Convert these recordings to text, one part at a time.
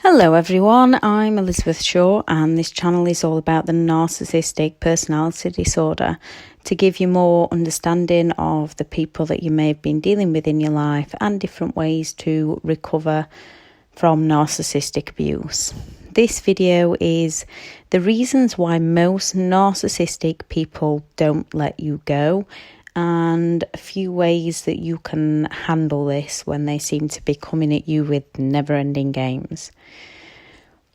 Hello everyone, I'm Elizabeth Shaw and this channel is all about the narcissistic personality disorder to give you more understanding of the people that you may have been dealing with in your life and different ways to recover from narcissistic abuse. This video is the reasons why most narcissistic people don't let you go and a few ways that you can handle this when they seem to be coming at you with never-ending games.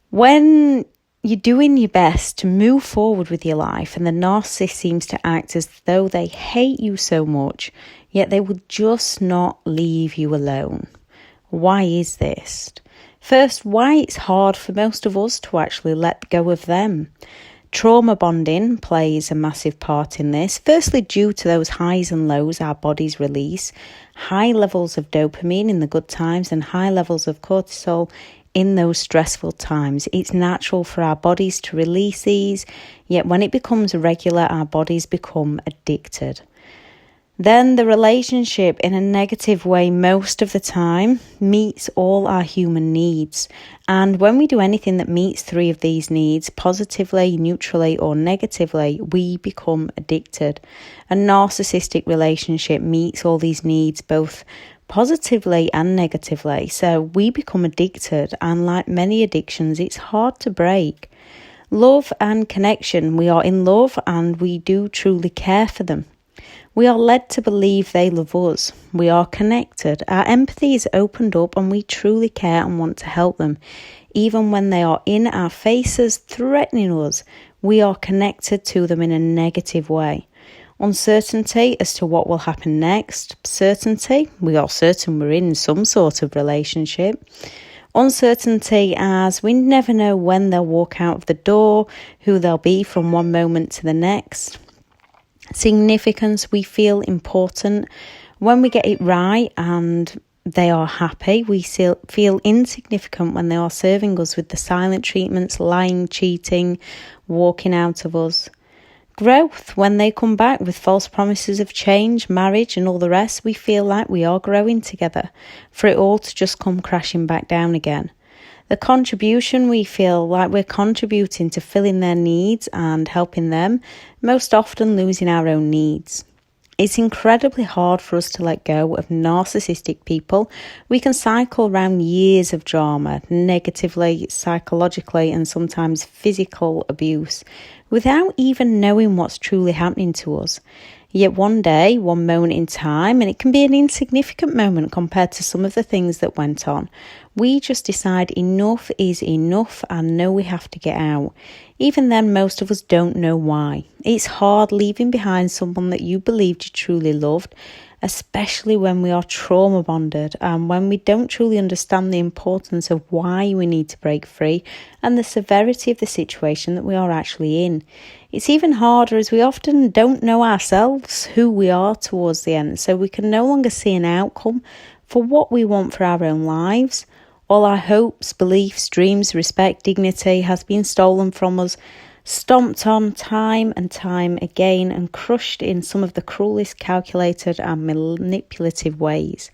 When you're doing your best to move forward with your life and the narcissist seems to act as though they hate you so much, yet they will just not leave you alone. Why is this? First, why it's hard for most of us to actually let go of them. Trauma bonding plays a massive part in this, firstly due to those highs and lows our bodies release, high levels of dopamine in the good times and high levels of cortisol in those stressful times. It's natural for our bodies to release these, yet when it becomes regular, our bodies become addicted. Then the relationship, in a negative way most of the time, meets all our human needs. And when we do anything that meets three of these needs, positively, neutrally or negatively, we become addicted. A narcissistic relationship meets all these needs both positively and negatively. So we become addicted, and like many addictions, it's hard to break. Love and connection. We are in love and we do truly care for them. We are led to believe they love us. We are connected. Our empathy is opened up and we truly care and want to help them. Even when they are in our faces threatening us, we are connected to them in a negative way. Uncertainty as to what will happen next. Certainty, we are certain we're in some sort of relationship. Uncertainty as we never know when they'll walk out of the door, who they'll be from one moment to the next. Significance, we feel important. When we get it right and they are happy, we feel insignificant when they are serving us with the silent treatments, lying, cheating, walking out of us. Growth, when they come back with false promises of change, marriage and all the rest, we feel like we are growing together, for it all to just come crashing back down again. The contribution, we feel like we're contributing to filling their needs and helping them, most often losing our own needs. It's incredibly hard for us to let go of narcissistic people. We can cycle around years of drama, negatively, psychologically, and sometimes physical abuse, without even knowing what's truly happening to us. Yet one day, one moment in time, and it can be an insignificant moment compared to some of the things that went on, we just decide enough is enough and know we have to get out. Even then, most of us don't know why. It's hard leaving behind someone that you believed you truly loved, especially when we are trauma bonded and when we don't truly understand the importance of why we need to break free and the severity of the situation that we are actually in. It's even harder as we often don't know ourselves who we are towards the end, so we can no longer see an outcome for what we want for our own lives. All our hopes, beliefs, dreams, respect, dignity has been stolen from us, stomped on time and time again and crushed in some of the cruelest, calculated and manipulative ways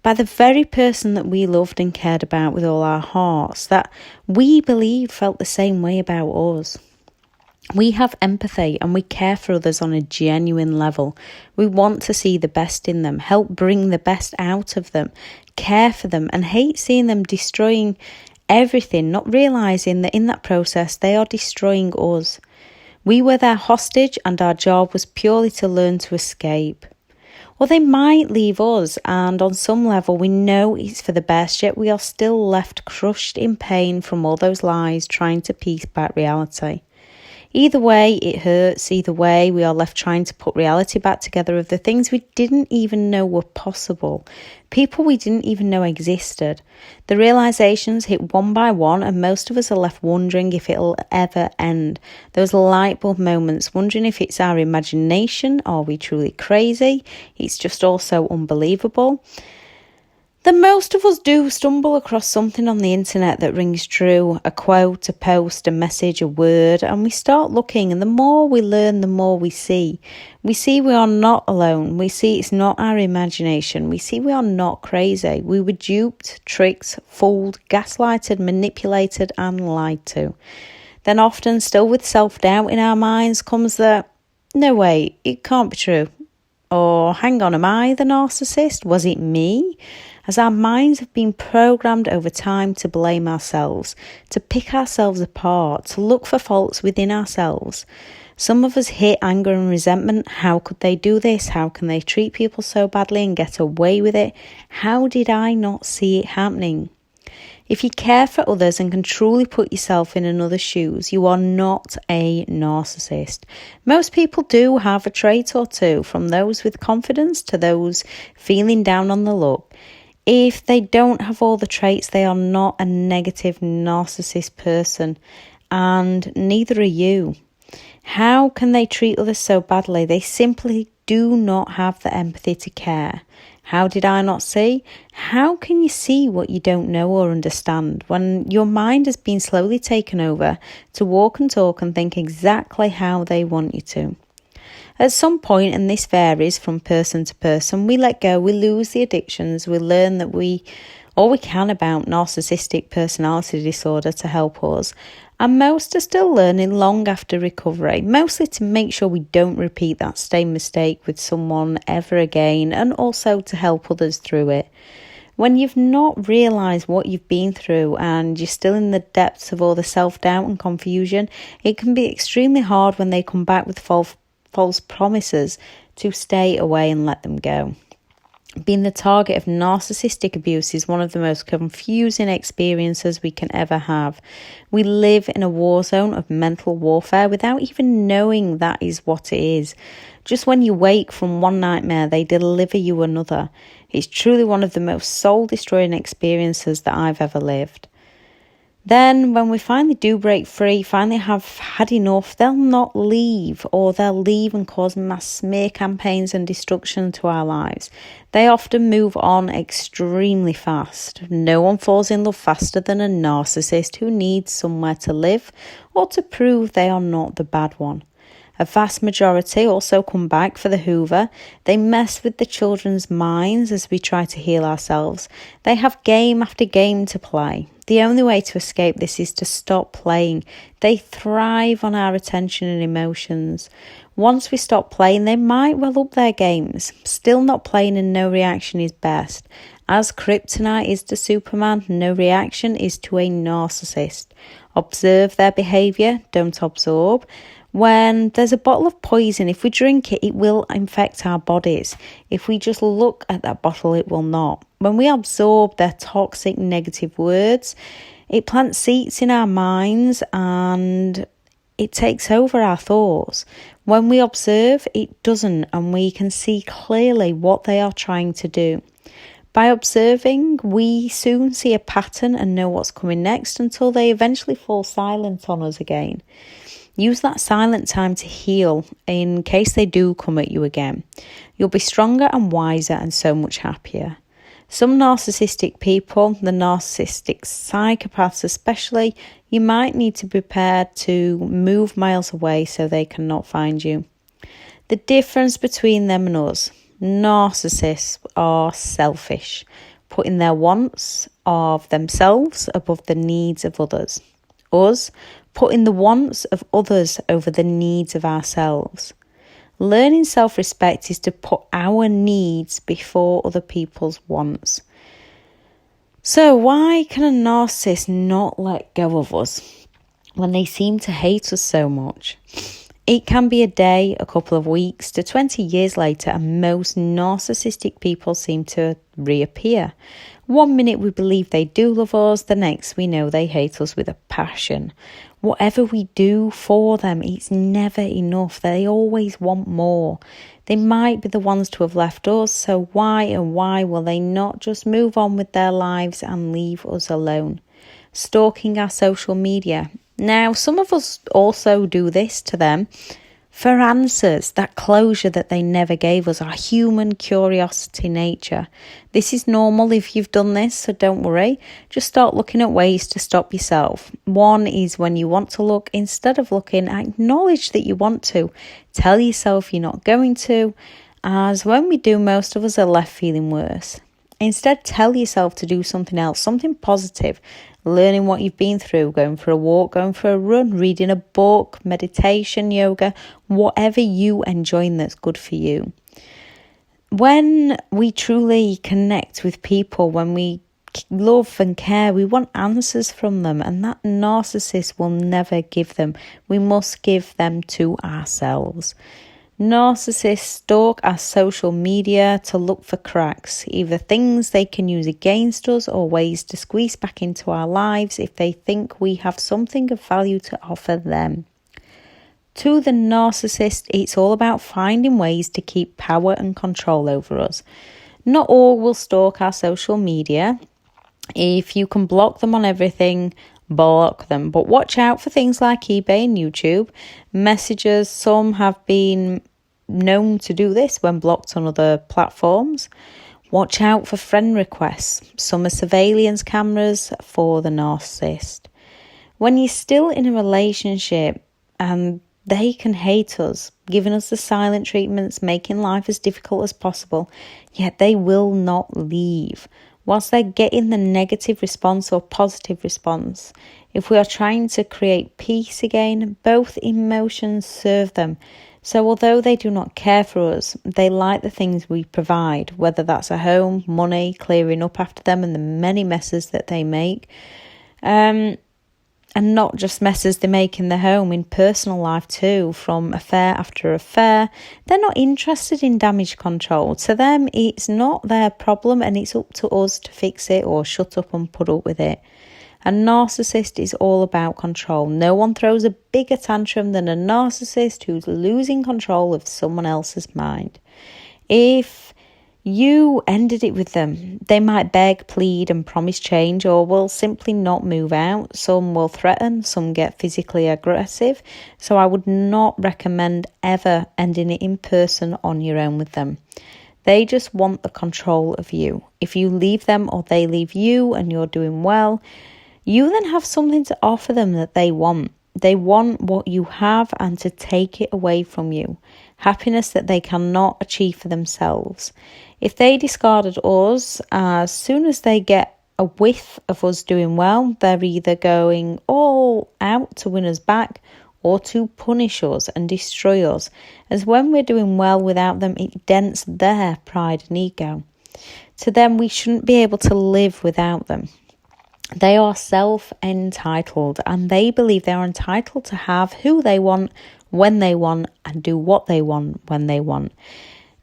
by the very person that we loved and cared about with all our hearts, that we believed felt the same way about us. We have empathy and we care for others on a genuine level. We want to see the best in them, help bring the best out of them, care for them, and hate seeing them destroying everything, not realising that in that process they are destroying us. We were their hostage and our job was purely to learn to escape. Or they might leave us, and on some level we know it's for the best, yet we are still left crushed in pain from all those lies trying to piece back reality. Either way, it hurts. Either way, we are left trying to put reality back together of the things we didn't even know were possible, people we didn't even know existed. The realizations hit one by one, and most of us are left wondering if it'll ever end. Those light bulb moments, wondering if it's our imagination, are we truly crazy? It's just all so unbelievable. Then most of us do stumble across something on the internet that rings true, a quote, a post, a message, a word, and we start looking, and the more we learn, the more we see. We see we are not alone. We see it's not our imagination. We see we are not crazy. We were duped, tricked, fooled, gaslighted, manipulated, and lied to. Then often, still with self-doubt in our minds, comes the, no way, it can't be true. Or, hang on, am I the narcissist? Was it me? As our minds have been programmed over time to blame ourselves, to pick ourselves apart, to look for faults within ourselves. Some of us hit anger and resentment. How could they do this? How can they treat people so badly and get away with it? How did I not see it happening? If you care for others and can truly put yourself in another's shoes, you are not a narcissist. Most people do have a trait or two, from those with confidence to those feeling down on the luck. If they don't have all the traits, they are not a negative narcissist person, and neither are you. How can they treat others so badly? They simply do not have the empathy to care. How did I not see? How can you see what you don't know or understand when your mind has been slowly taken over to walk and talk and think exactly how they want you to? At some point, and this varies from person to person, we let go, we lose the addictions, we learn that all we can about narcissistic personality disorder to help us, and most are still learning long after recovery, mostly to make sure we don't repeat that same mistake with someone ever again, and also to help others through it. When you've not realised what you've been through and you're still in the depths of all the self-doubt and confusion, it can be extremely hard when they come back with false promises to stay away and let them go. Being the target of narcissistic abuse is one of the most confusing experiences we can ever have. We live in a war zone of mental warfare without even knowing that is what it is. Just when you wake from one nightmare, they deliver you another. It's truly one of the most soul-destroying experiences that I've ever lived. Then when we finally do break free, finally have had enough, they'll not leave, or they'll leave and cause mass smear campaigns and destruction to our lives. They often move on extremely fast. No one falls in love faster than a narcissist who needs somewhere to live or to prove they are not the bad one. A vast majority also come back for the hoover. They mess with the children's minds as we try to heal ourselves. They have game after game to play. The only way to escape this is to stop playing. They thrive on our attention and emotions. Once we stop playing, they might well up their games. Still not playing and no reaction is best. As kryptonite is to Superman, no reaction is to a narcissist. Observe their behaviour, don't absorb. When there's a bottle of poison, if we drink it, it will infect our bodies. If we just look at that bottle, it will not. When we absorb their toxic negative words, it plants seeds in our minds and it takes over our thoughts. When we observe, it doesn't, and we can see clearly what they are trying to do. By observing, we soon see a pattern and know what's coming next until they eventually fall silent on us again. Use that silent time to heal in case they do come at you again. You'll be stronger and wiser and so much happier. Some narcissistic people, the narcissistic psychopaths especially, you might need to be prepared to move miles away so they cannot find you. The difference between them and us: narcissists are selfish, putting their wants of themselves above the needs of others. Us, putting the wants of others over the needs of ourselves. Learning self-respect is to put our needs before other people's wants. So why can a narcissist not let go of us when they seem to hate us so much? It can be a day, a couple of weeks, to 20 years later, and most narcissistic people seem to reappear. One minute we believe they do love us, the next we know they hate us with a passion. Whatever we do for them, it's never enough. They always want more. They might be the ones to have left us, so why will they not just move on with their lives and leave us alone? Stalking our social media. Now, some of us also do this to them. for answers, that closure that they never gave us, our human curiosity nature. This is normal if you've done this, so don't worry. Just start looking at ways to stop yourself. One is when you want to look, instead of looking, acknowledge that you want to. Tell yourself you're not going to, as when we do, most of us are left feeling worse. Instead, tell yourself to do something else, something positive, learning what you've been through, going for a walk, going for a run, reading a book, meditation, yoga, whatever you enjoy that's good for you. When we truly connect with people, when we love and care, we want answers from them, and that narcissist will never give them. We must give them to ourselves. Narcissists stalk our social media to look for cracks, either things they can use against us or ways to squeeze back into our lives if they think we have something of value to offer them. To the narcissist, it's all about finding ways to keep power and control over us. Not all will stalk our social media. If you can block them on everything, block them. But watch out for things like eBay and YouTube. Messages, some have been known to do this when blocked on other platforms. Watch out for friend requests. Some are surveillance cameras for the narcissist. When you're still in a relationship and they can hate us, giving us the silent treatments, making life as difficult as possible, yet they will not leave. Whilst they're getting the negative response or positive response, if we are trying to create peace again, both emotions serve them. So although they do not care for us, they like the things we provide, whether that's a home, money, clearing up after them and the many messes that they make. And not just messes they make in the home, in personal life too, from affair after affair. They're not interested in damage control. To them, it's not their problem and it's up to us to fix it or shut up and put up with it. A narcissist is all about control. No one throws a bigger tantrum than a narcissist who's losing control of someone else's mind. If you ended it with them, they might beg, plead and promise change, or will simply not move out. Some will threaten, some get physically aggressive. So I would not recommend ever ending it in person on your own with them. They just want the control of you. If you leave them or they leave you and you're doing well, you then have something to offer them that they want. They want what you have and to take it away from you. Happiness that they cannot achieve for themselves. If they discarded us, as soon as they get a whiff of us doing well, they're either going all out to win us back or to punish us and destroy us. As when we're doing well without them, it dents their pride and ego. To them, we shouldn't be able to live without them. They are self-entitled and they believe they are entitled to have who they want, when they want, and do what they want when they want.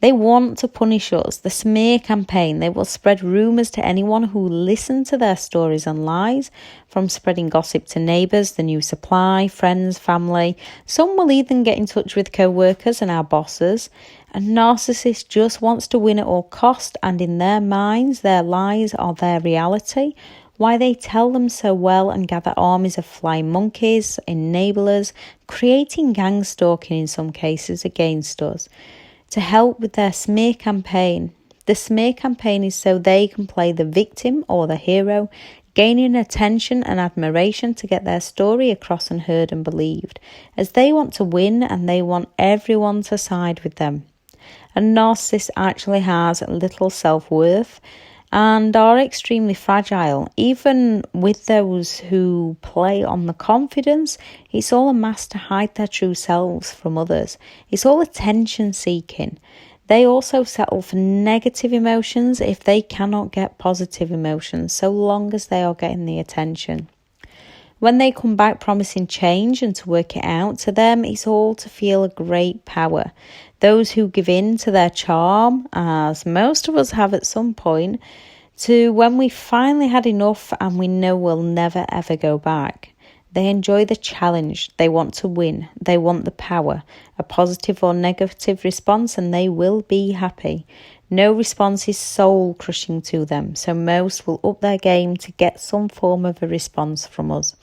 They want to punish us. The smear campaign, they will spread rumours to anyone who listens to their stories and lies, from spreading gossip to neighbours, the new supply, friends, family. Some will even get in touch with co-workers and our bosses. A narcissist just wants to win at all cost, and in their minds, their lies are their reality. Why they tell them so well and gather armies of flying monkeys, enablers, creating gang stalking in some cases against us, to help with their smear campaign. The smear campaign is so they can play the victim or the hero, gaining attention and admiration to get their story across and heard and believed, as they want to win and they want everyone to side with them. A narcissist actually has little self-worth and are extremely fragile. Even with those who play on the confidence, it's all a mask to hide their true selves from others. It's all attention seeking. They also settle for negative emotions if they cannot get positive emotions, so long as they are getting the attention. When they come back promising change and to work it out, to them it's all to feel a great power. Those who give in to their charm, as most of us have at some point, to when we finally had enough and we know we'll never ever go back. They enjoy the challenge, they want to win, they want the power, a positive or negative response, and they will be happy. No response is soul-crushing to them, so most will up their game to get some form of a response from us.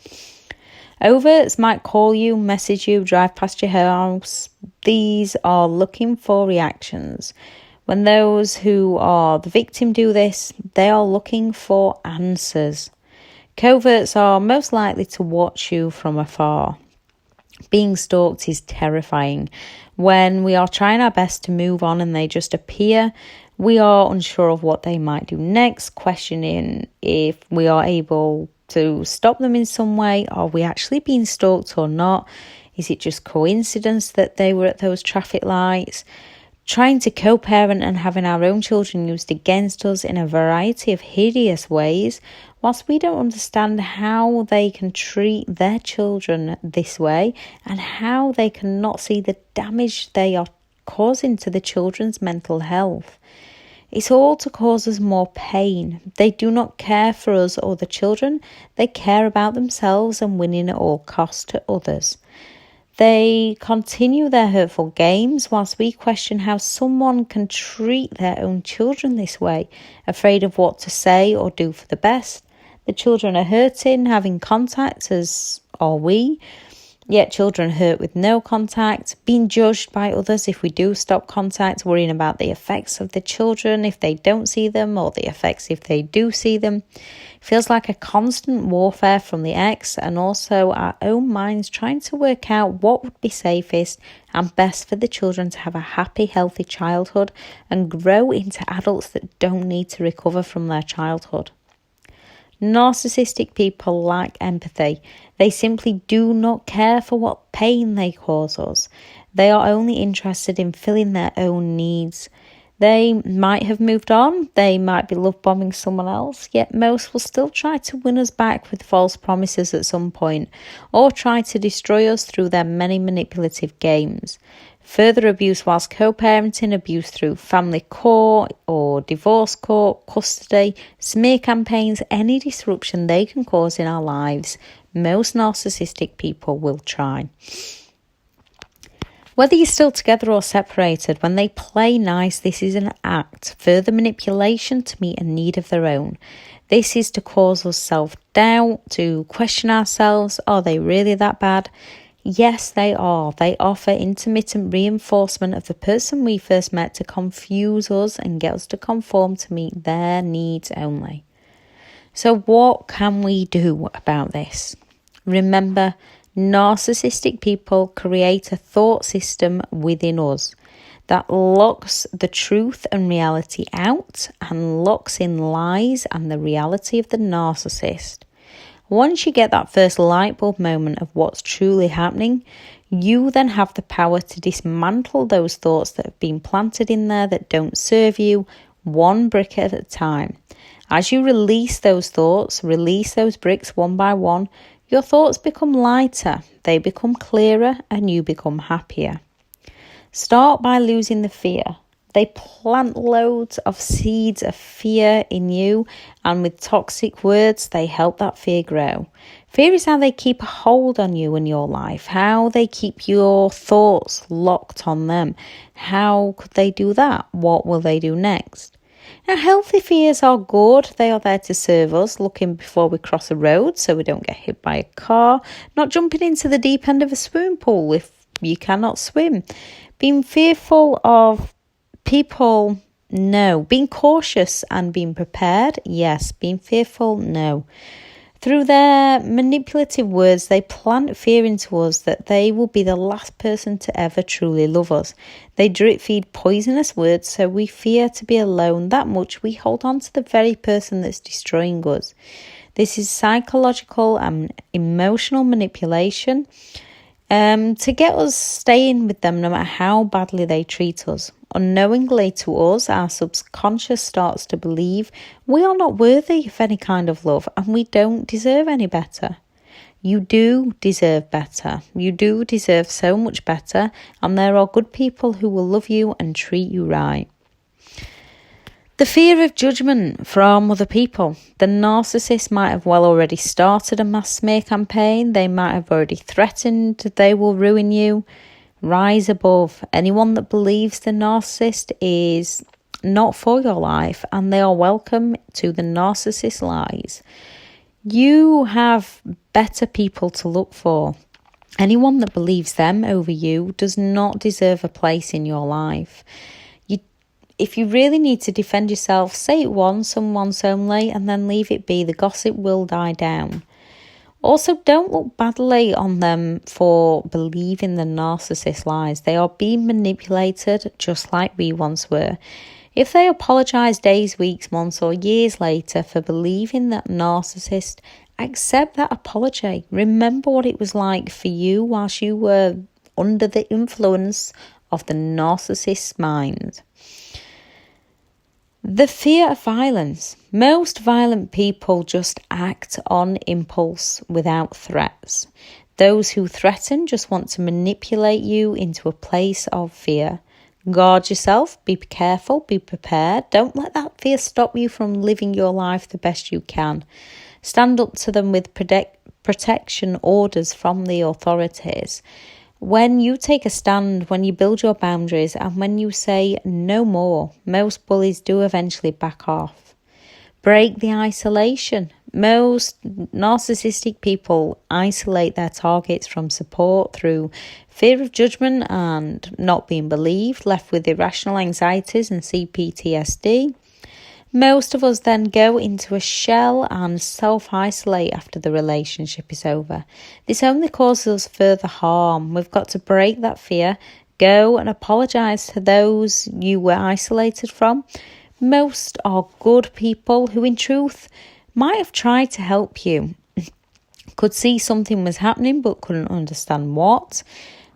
Overts might call you, message you, drive past your house. These are looking for reactions. When those who are the victim do this, they are looking for answers. Coverts are most likely to watch you from afar. Being stalked is terrifying. When we are trying our best to move on and they just appear, we are unsure of what they might do next, questioning if we are able to stop them in some way. Are we actually being stalked or not? Is it just coincidence that they were at those traffic lights? Trying to co-parent and having our own children used against us in a variety of hideous ways, whilst we don't understand how they can treat their children this way and how they cannot see the damage they are causing to the children's mental health. It's all to cause us more pain. They do not care for us or the children. They care about themselves and winning at all costs to others. They continue their hurtful games whilst we question how someone can treat their own children this way, afraid of what to say or do for the best. The children are hurting, having contact, as are we. Yet children hurt with no contact, being judged by others if we do stop contact, worrying about the effects of the children if they don't see them or the effects if they do see them. It feels like a constant warfare from the ex and also our own minds trying to work out what would be safest and best for the children to have a happy, healthy childhood and grow into adults that don't need to recover from their childhood. Narcissistic people lack empathy. They simply do not care for what pain they cause us. They are only interested in filling their own needs. They might have moved on, they might be love bombing someone else, yet most will still try to win us back with false promises at some point, or try to destroy us through their many manipulative games. Further abuse whilst co-parenting, abuse through family court or divorce court, custody, smear campaigns, any disruption they can cause in our lives, most narcissistic people will try. Whether you're still together or separated, when they play nice, this is an act, further manipulation to meet a need of their own. This is to cause us self-doubt, to question ourselves, are they really that bad? Yes, they are. They offer intermittent reinforcement of the person we first met to confuse us and get us to conform to meet their needs only. So what can we do about this? Remember, narcissistic people create a thought system within us that locks the truth and reality out and locks in lies and the reality of the narcissist. Once you get that first light bulb moment of what's truly happening, you then have the power to dismantle those thoughts that have been planted in there that don't serve you, one brick at a time. As you release those thoughts, release those bricks one by one, your thoughts become lighter, they become clearer, and you become happier. Start by losing the fear. They plant loads of seeds of fear in you, and with toxic words, they help that fear grow. Fear is how they keep a hold on you and your life, how they keep your thoughts locked on them. How could they do that? What will they do next? Now, healthy fears are good. They are there to serve us, looking before we cross a road so we don't get hit by a car, not jumping into the deep end of a swimming pool if you cannot swim. Being fearful of people, no. Being cautious and being prepared, yes. Being fearful, no. Through their manipulative words, they plant fear into us that they will be the last person to ever truly love us. They drip feed poisonous words, so we fear to be alone that much we hold on to the very person that's destroying us. This is psychological and emotional manipulation to get us staying with them no matter how badly they treat us. Unknowingly to us, our subconscious starts to believe we are not worthy of any kind of love and we don't deserve any better. You do deserve better. You do deserve so much better, and there are good people who will love you and treat you right. The fear of judgment from other people. The narcissist might have well already started a mass smear campaign. They might have already threatened they will ruin you. Rise above. Anyone that believes the narcissist is not for your life and they are welcome to the narcissist lies. You have better people to look for. Anyone that believes them over you does not deserve a place in your life. If you really need to defend yourself, say it once and once only, and then leave it be. The gossip will die down. Also, don't look badly on them for believing the narcissist lies. They are being manipulated just like we once were. If they apologise days, weeks, months or years later for believing that narcissist, accept that apology. Remember what it was like for you whilst you were under the influence of the narcissist's mind. The fear of violence. Most violent people just act on impulse without threats. Those who threaten just want to manipulate you into a place of fear. Guard yourself, be careful, be prepared. Don't let that fear stop you from living your life the best you can. Stand up to them with protection orders from the authorities. When you take a stand, when you build your boundaries, and when you say no more, most bullies do eventually back off. Break the isolation. Most narcissistic people isolate their targets from support through fear of judgment and not being believed, left with irrational anxieties and CPTSD. Most of us then go into a shell and self-isolate after the relationship is over. This only causes us further harm. We've got to break that fear, go and apologise to those you were isolated from. Most are good people who in truth might have tried to help you, could see something was happening but couldn't understand what.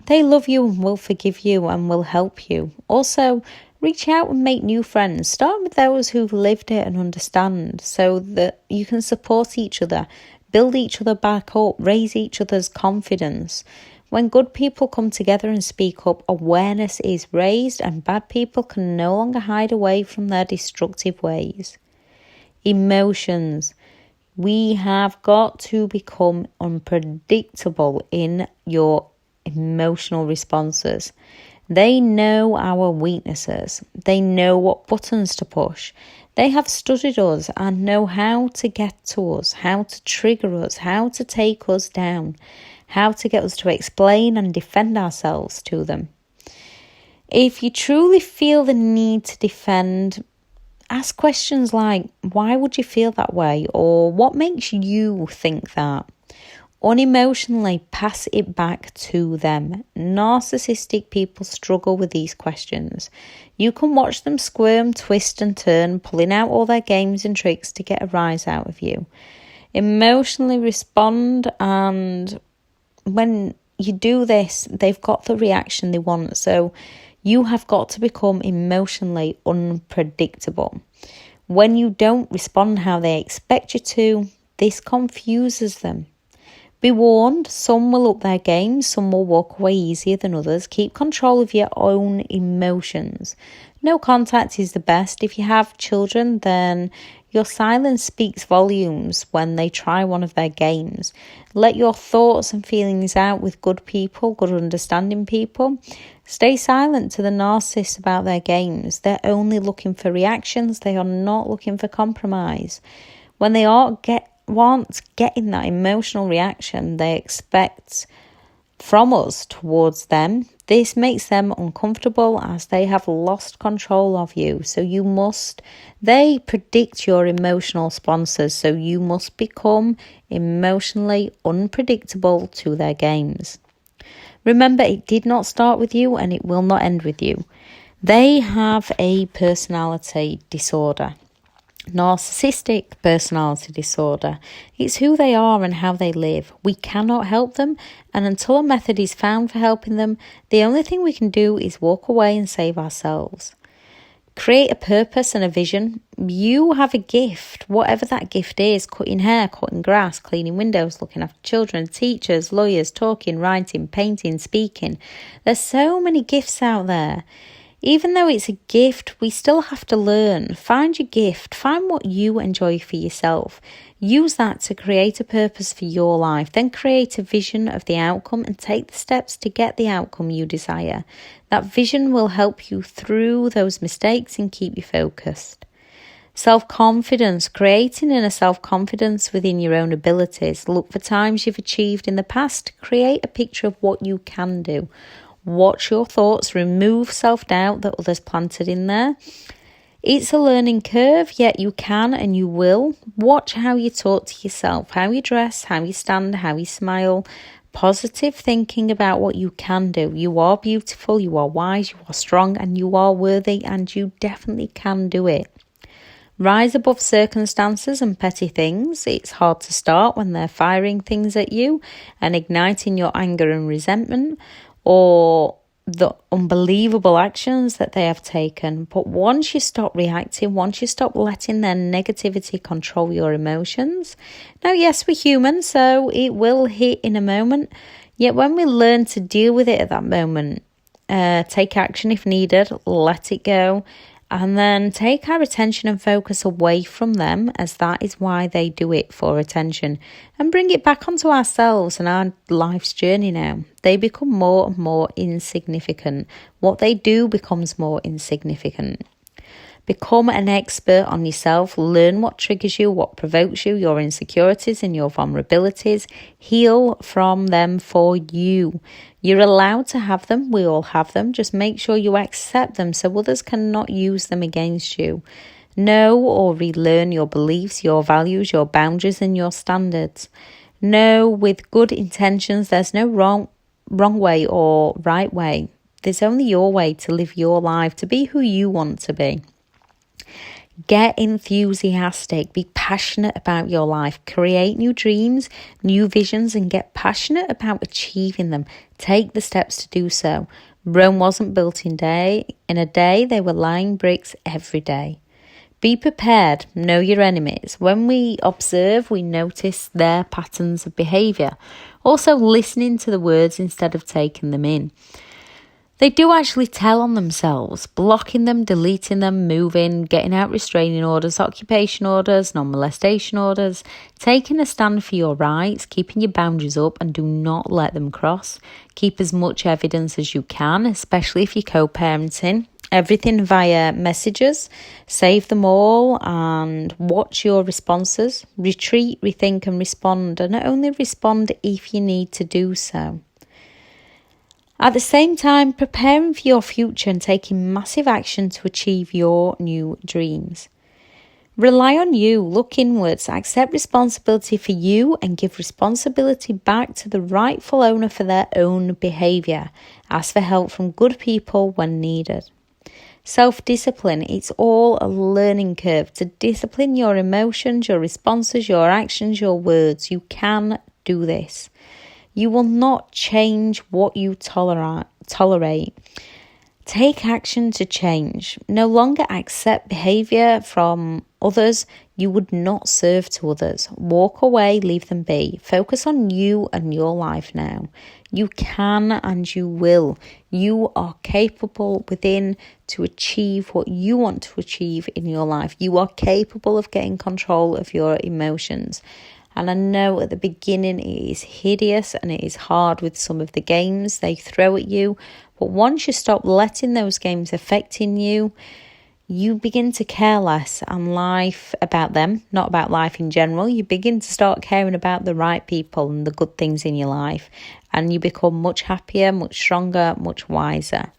They love you and will forgive you and will help you. Also, reach out and make new friends. Start with those who've lived it and understand so that you can support each other, build each other back up, raise each other's confidence. When good people come together and speak up, awareness is raised and bad people can no longer hide away from their destructive ways. Emotions. We have got to become unpredictable in your emotional responses. They know our weaknesses. They know what buttons to push. They have studied us and know how to get to us, how to trigger us, how to take us down, how to get us to explain and defend ourselves to them. If you truly feel the need to defend, ask questions like, why would you feel that way? Or what makes you think that? Unemotionally pass it back to them. Narcissistic people struggle with these questions. You can watch them squirm, twist and turn, pulling out all their games and tricks to get a rise out of you. Emotionally respond, and when you do this, they've got the reaction they want. So you have got to become emotionally unpredictable. When you don't respond how they expect you to, this confuses them. Be warned, some will up their game, some will walk away easier than others. Keep control of your own emotions. No contact is the best. If you have children, then your silence speaks volumes when they try one of their games. Let your thoughts and feelings out with good people, good understanding people. Stay silent to the narcissists about their games. They're only looking for reactions. They are not looking for compromise. When they aren't getting that emotional reaction they expect from us towards them, this makes them uncomfortable as they have lost control of you. They predict your emotional sponsors, so you must become emotionally unpredictable to their games. Remember, it did not start with you and it will not end with you. They have a personality disorder. Narcissistic personality disorder. It's who they are and how they live. We cannot help them, and until a method is found for helping them, the only thing we can do is walk away and save ourselves. Create a purpose and a vision. You have a gift, whatever that gift is: cutting hair, cutting grass, cleaning windows, looking after children, teachers, lawyers, talking, writing, painting, speaking. There's so many gifts out there. Even though it's a gift, we still have to learn. Find your gift. Find what you enjoy for yourself. Use that to create a purpose for your life. Then create a vision of the outcome and take the steps to get the outcome you desire. That vision will help you through those mistakes and keep you focused. Self-confidence, creating inner self-confidence within your own abilities. Look for times you've achieved in the past. Create a picture of what you can do. Watch your thoughts. Remove self-doubt that others planted in there. It's a learning curve, yet you can and you will. Watch how you talk to yourself, how you dress, how you stand, how you smile. Positive thinking about what you can do. You are beautiful, you are wise, you are strong, and you are worthy, and you definitely can do it. Rise above circumstances and petty things. It's hard to start when they're firing things at you and igniting your anger and resentment, or the unbelievable actions that they have taken. But once you stop reacting, once you stop letting their negativity control your emotions. Now, yes, we're human, so it will hit in a moment. Yet when we learn to deal with it at that moment, take action if needed, let it go, and then take our attention and focus away from them, as that is why they do it, for attention, and bring it back onto ourselves and our life's journey now. They become more and more insignificant. What they do becomes more insignificant. Become an expert on yourself. Learn what triggers you, what provokes you, your insecurities and your vulnerabilities. Heal from them for you. You're allowed to have them. We all have them. Just make sure you accept them so others cannot use them against you. Know or relearn your beliefs, your values, your boundaries and your standards. Know with good intentions there's no wrong way or right way. There's only your way to live your life, to be who you want to be. Get enthusiastic, be passionate about your life, create new dreams, new visions, and get passionate about achieving them. Take the steps to do so. Rome wasn't built in a day, they were laying bricks every day. Be prepared, know your enemies. When we observe, we notice their patterns of behaviour. Also, listening to the words instead of taking them in. They do actually tell on themselves, blocking them, deleting them, moving, getting out restraining orders, occupation orders, non-molestation orders, taking a stand for your rights, keeping your boundaries up and do not let them cross. Keep as much evidence as you can, especially if you're co-parenting. Everything via messages. Save them all and watch your responses. Retreat, rethink and respond, and only respond if you need to do so. At the same time, preparing for your future and taking massive action to achieve your new dreams. Rely on you, look inwards, accept responsibility for you and give responsibility back to the rightful owner for their own behaviour. Ask for help from good people when needed. Self-discipline, it's all a learning curve. To discipline your emotions, your responses, your actions, your words. You can do this. You will not change what you tolerate. Take action to change. No longer accept behaviour from others you would not serve to others. Walk away, leave them be. Focus on you and your life now. You can and you will. You are capable within to achieve what you want to achieve in your life. You are capable of getting control of your emotions. And I know at the beginning it is hideous and it is hard with some of the games they throw at you. But once you stop letting those games affecting you, you begin to care less and life about them, not about life in general. You begin to start caring about the right people and the good things in your life. And you become much happier, much stronger, much wiser.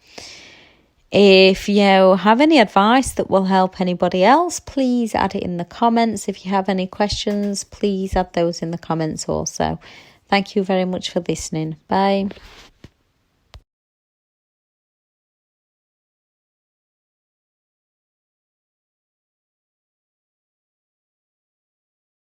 If you have any advice that will help anybody else, please add it in the comments. If you have any questions, please add those in the comments also. Thank you very much for listening. Bye.